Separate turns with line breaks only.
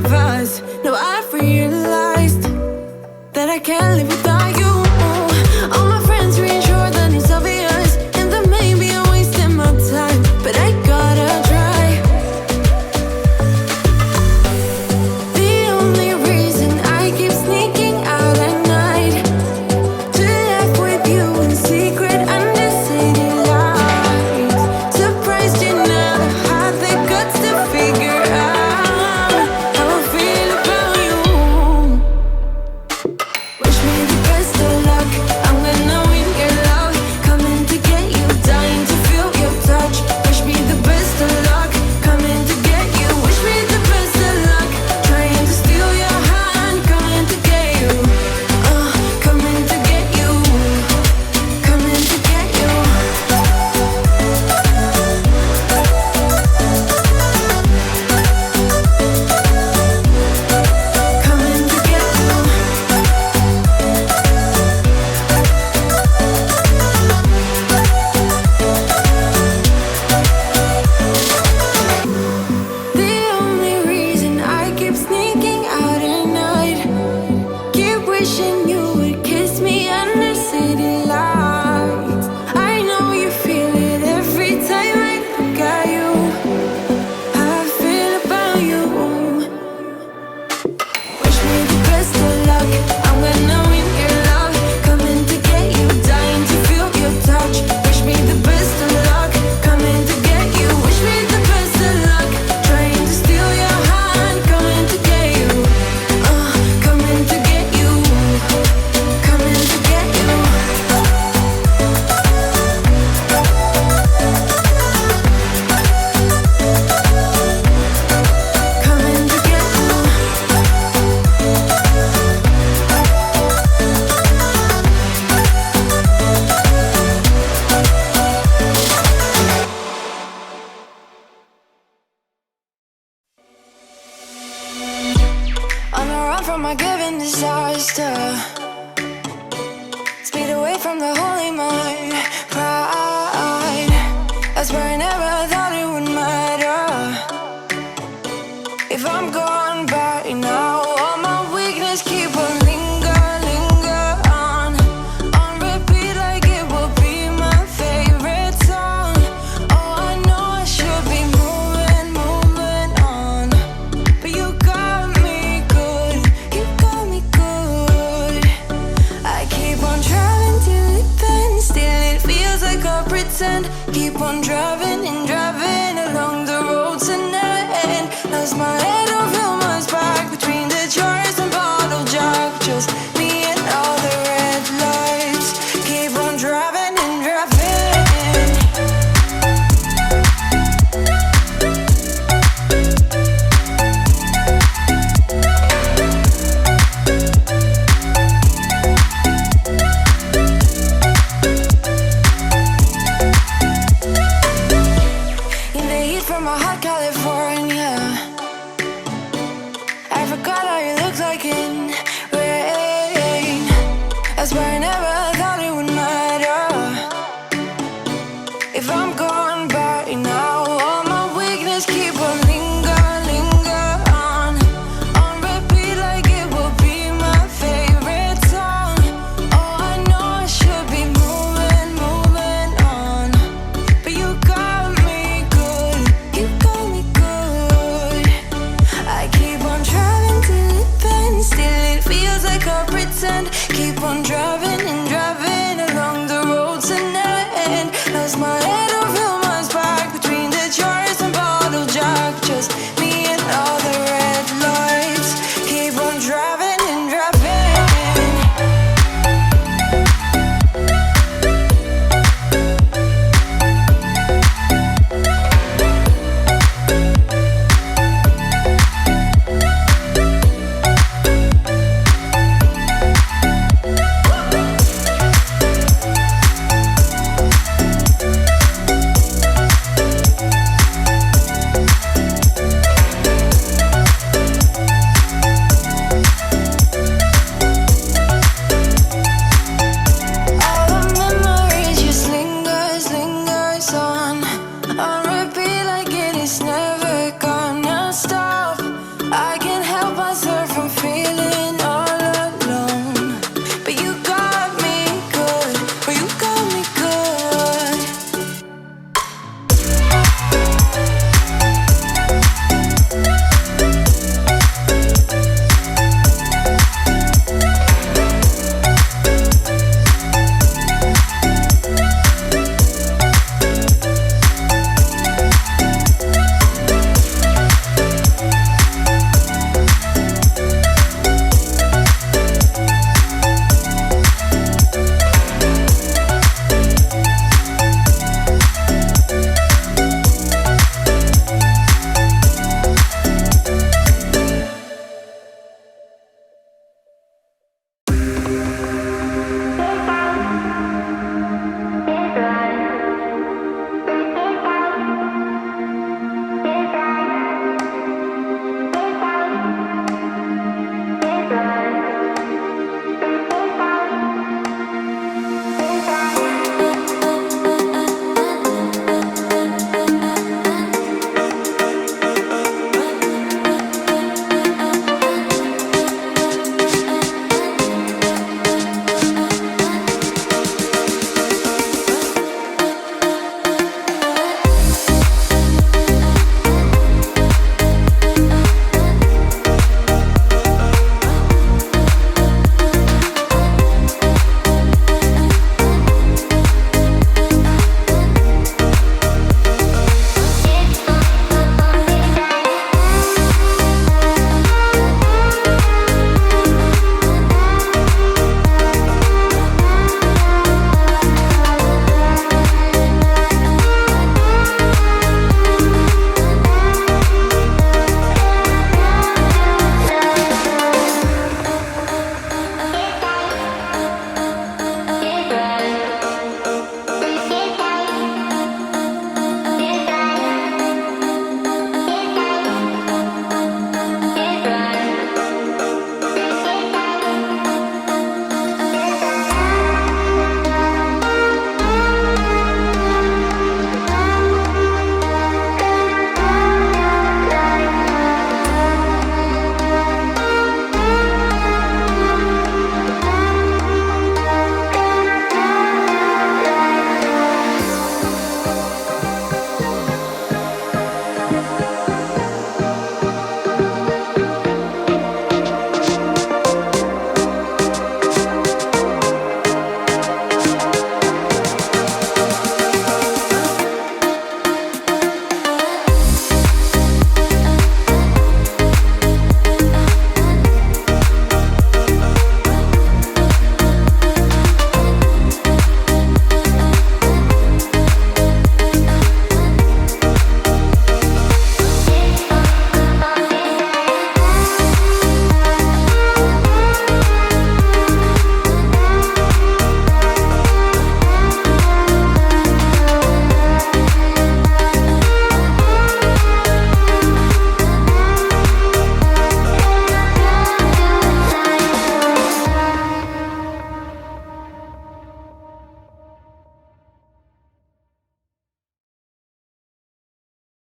of us. No, I've realized that I can't live without you. All my friends reassure that it's obvious, and that maybe I'm wasting my time, but I gotta try. The only reason I keep sneaking out at night to laugh with you in secret under city lights. Surprised you never had the guts to figure out how I feel about you. Wish me the best of luck. I'm gonna win your love, coming to get you, dying to feel your touch. Wish me the best of luck, coming to get you. Wish me the best of luck, trying to steal your hand, coming to get you. Coming to get you, coming to get you. Coming to get you. The only reason I keep sneaking out at night, keep wishing you would kiss me under city lights. I know you feel it every time I look at you. How I feel about you. Wish me the best of luck. I'm gonna win your love, coming to get you, dying to feel your touch. Wish me the best of luck, coming to get you. Wish me the best of luck, trying to steal your hand, coming to get you. Coming to get you, coming to get you. Coming to get you. On the run from my given disaster, speed away from the holy mind, pride. That's where I never thought it would matter. If I'm gone by now, all my weakness keep on linger on repeat like it will be my favorite song. Oh, I know I should be moving on, but you got me good, you got me good. I keep on driving till it bends, still it feels like I pretend. Keep on driving and driving along the road tonight. Lost my head over my back between the jars and bottle jack. Just me and all the red lights. Keep on driving and driving. In the heat from my hot California, I forgot how you